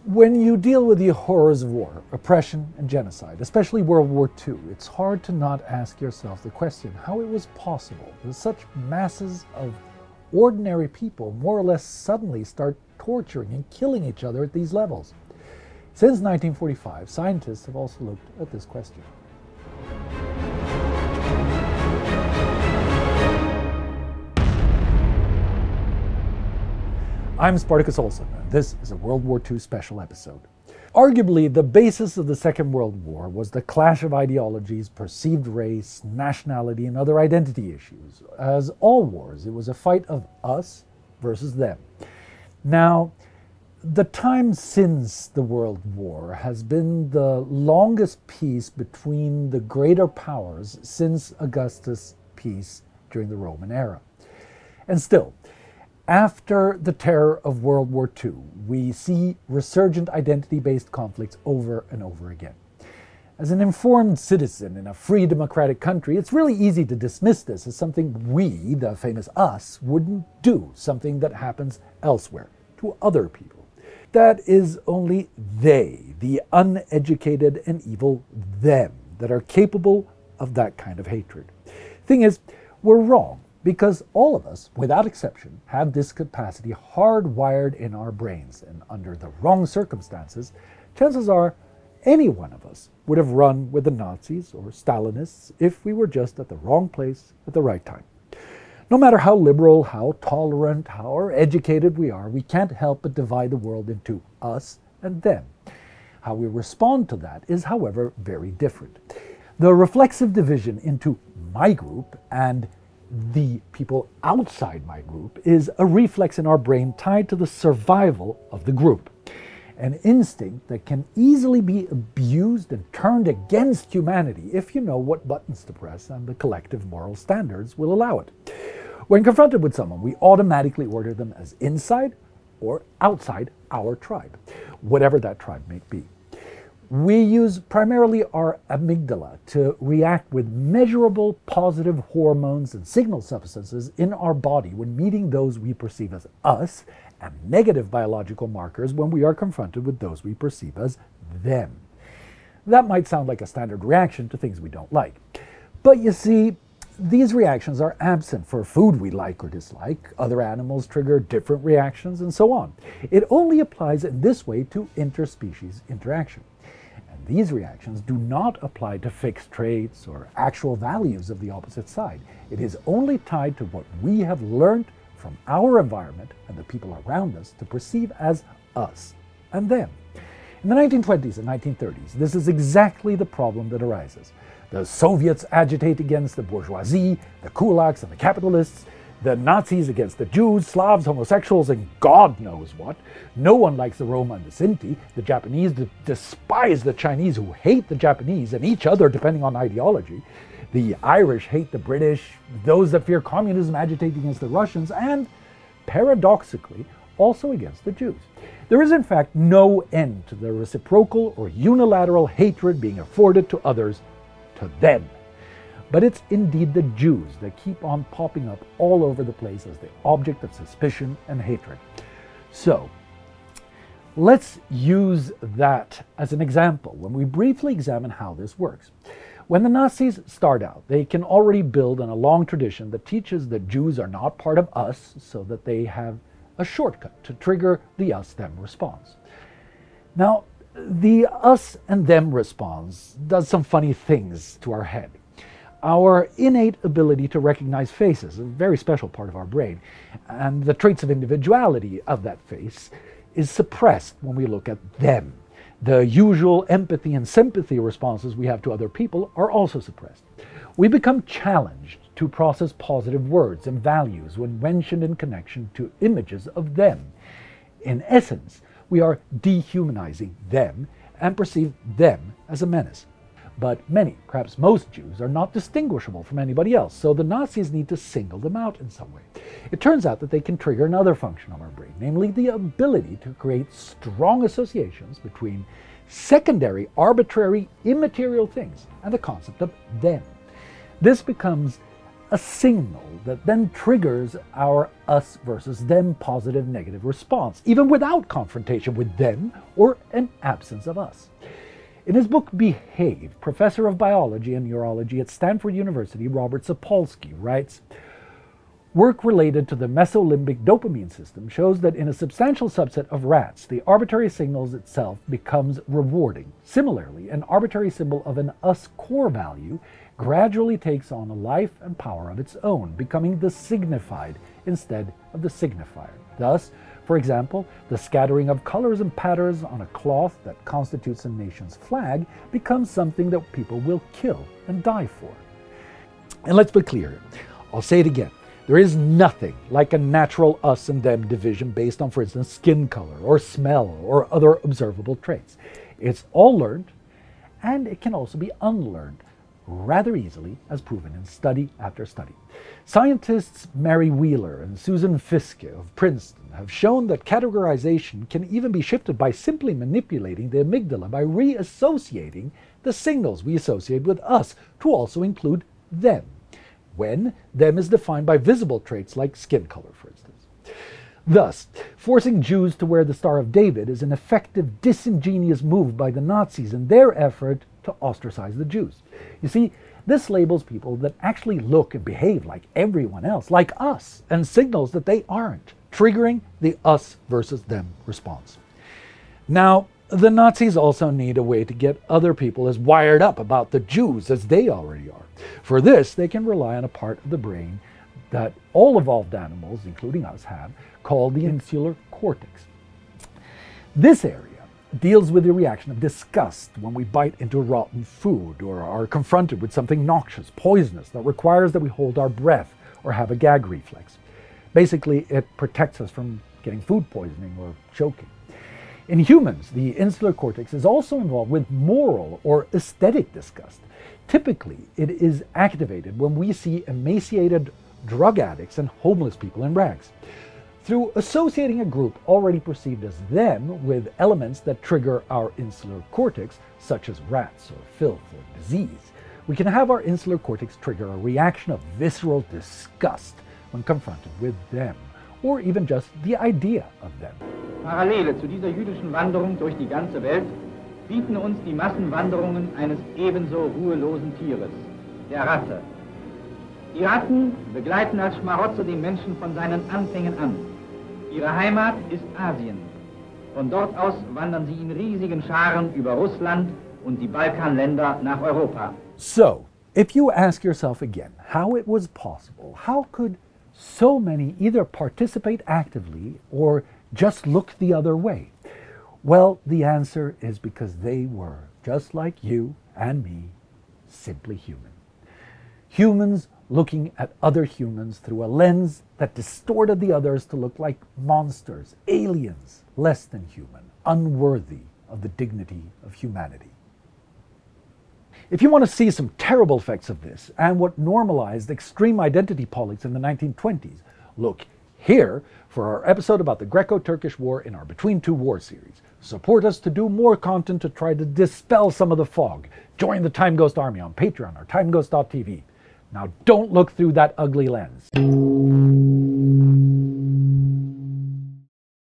When you deal with the horrors of war, oppression, and genocide, especially World War II, it's hard to not ask yourself the question how it was possible that such masses of ordinary people more or less suddenly start torturing and killing each other at these levels. Since 1945, scientists have also looked at this question. I'm Spartacus Olsson, and this is a World War II special episode. Arguably, the basis of the Second World War was the clash of ideologies, perceived race, nationality, and other identity issues. As all wars, it was a fight of us versus them. Now, the time since the World War has been the longest peace between the greater powers since Augustus' peace during the Roman era. And still, after the terror of World War II, we see resurgent identity-based conflicts over and over again. As an informed citizen in a free democratic country, it's really easy to dismiss this as something we, the famous us, wouldn't do, something that happens elsewhere, to other people. That is only they, the uneducated and evil them, that are capable of that kind of hatred. Thing is, we're wrong. Because all of us, without exception, have this capacity hardwired in our brains, and under the wrong circumstances, chances are any one of us would have run with the Nazis or Stalinists if we were just at the wrong place at the right time. No matter how liberal, how tolerant, how educated we are, we can't help but divide the world into us and them. How we respond to that is, however, very different. The reflexive division into my group and the people outside my group is a reflex in our brain tied to the survival of the group. An instinct that can easily be abused and turned against humanity if you know what buttons to press and the collective moral standards will allow it. When confronted with someone, we automatically order them as inside or outside our tribe, whatever that tribe may be. We use primarily our amygdala to react with measurable positive hormones and signal substances in our body when meeting those we perceive as us, and negative biological markers when we are confronted with those we perceive as them. That might sound like a standard reaction to things we don't like. But you see, these reactions are absent for food we like or dislike. Other animals trigger different reactions, and so on. It only applies in this way to interspecies interaction. These reactions do not apply to fixed traits or actual values of the opposite side. It is only tied to what we have learned from our environment and the people around us to perceive as us and them. In the 1920s and 1930s, this is exactly the problem that arises. The Soviets agitate against the bourgeoisie, the kulaks and the capitalists, the Nazis against the Jews, Slavs, homosexuals, and God knows what. No one likes the Roma and the Sinti. The Japanese despise the Chinese, who hate the Japanese and each other depending on ideology. The Irish hate the British. Those that fear communism agitate against the Russians, and paradoxically, also against the Jews. There is in fact no end to the reciprocal or unilateral hatred being afforded to others, to them. But it's indeed the Jews that keep on popping up all over the place as the object of suspicion and hatred. So, let's use that as an example when we briefly examine how this works. When the Nazis start out, they can already build on a long tradition that teaches that Jews are not part of us, so that they have a shortcut to trigger the us-them response. Now, the us and them response does some funny things to our head. Our innate ability to recognize faces, a very special part of our brain, and the traits of individuality of that face is suppressed when we look at them. The usual empathy and sympathy responses we have to other people are also suppressed. We become challenged to process positive words and values when mentioned in connection to images of them. In essence, we are dehumanizing them and perceive them as a menace. But many, perhaps most Jews are not distinguishable from anybody else, so the Nazis need to single them out in some way. It turns out that they can trigger another function of our brain, namely the ability to create strong associations between secondary, arbitrary, immaterial things and the concept of them. This becomes a signal that then triggers our us versus them positive negative response, even without confrontation with them or an absence of us. In his book Behave, professor of biology and neurology at Stanford University, Robert Sapolsky, writes, work related to the mesolimbic dopamine system shows that in a substantial subset of rats, the arbitrary signals itself becomes rewarding. Similarly, an arbitrary symbol of an us core value gradually takes on a life and power of its own, becoming the signified instead of the signifier. Thus, for example, the scattering of colors and patterns on a cloth that constitutes a nation's flag becomes something that people will kill and die for. And let's be clear, I'll say it again. There is nothing like a natural us and them division based on, for instance, skin color or smell or other observable traits. It's all learned, and it can also be unlearned rather easily, as proven in study after study. Scientists Mary Wheeler and Susan Fiske of Princeton have shown that categorization can even be shifted by simply manipulating the amygdala by reassociating the signals we associate with us to also include them, when them is defined by visible traits like skin color, for instance. Thus, forcing Jews to wear the Star of David is an effective, disingenuous move by the Nazis in their effort to ostracize the Jews. You see, this labels people that actually look and behave like everyone else, like us, and signals that they aren't, triggering the us versus them response. Now, the Nazis also need a way to get other people as wired up about the Jews as they already are. For this, they can rely on a part of the brain that all evolved animals, including us, have, called the insular cortex. This area deals with the reaction of disgust when we bite into rotten food or are confronted with something noxious, poisonous, that requires that we hold our breath or have a gag reflex. Basically, it protects us from getting food poisoning or choking. In humans, the insular cortex is also involved with moral or aesthetic disgust. Typically, it is activated when we see emaciated drug addicts and homeless people in rags. Through associating a group already perceived as them with elements that trigger our insular cortex, such as rats or filth or disease, we can have our insular cortex trigger a reaction of visceral disgust when confronted with them, or even just the idea of them. Parallele zu dieser jüdischen Wanderung durch die ganze Welt bieten uns die Massenwanderungen eines ebenso ruhelosen Tieres, der Ratte. Die Ratten begleiten als Schmarotzer den Menschen von seinen Anfängen an. Ihre Heimat ist Asien. Von dort aus wandern sie in riesigen Scharen über Russland und die Balkanländer nach Europa. So, if you ask yourself again how it was possible, how could so many either participate actively or just look the other way? Well, the answer is because they were, just like you and me, simply human. Humans looking at other humans through a lens that distorted the others to look like monsters, aliens, less than human, unworthy of the dignity of humanity. If you want to see some terrible effects of this and what normalized extreme identity politics in the 1920s, look here for our episode about the Greco-Turkish War in our Between Two Wars series. Support us to do more content to try to dispel some of the fog. Join the Time Ghost Army on Patreon or timeghost.tv. Now don't look through that ugly lens.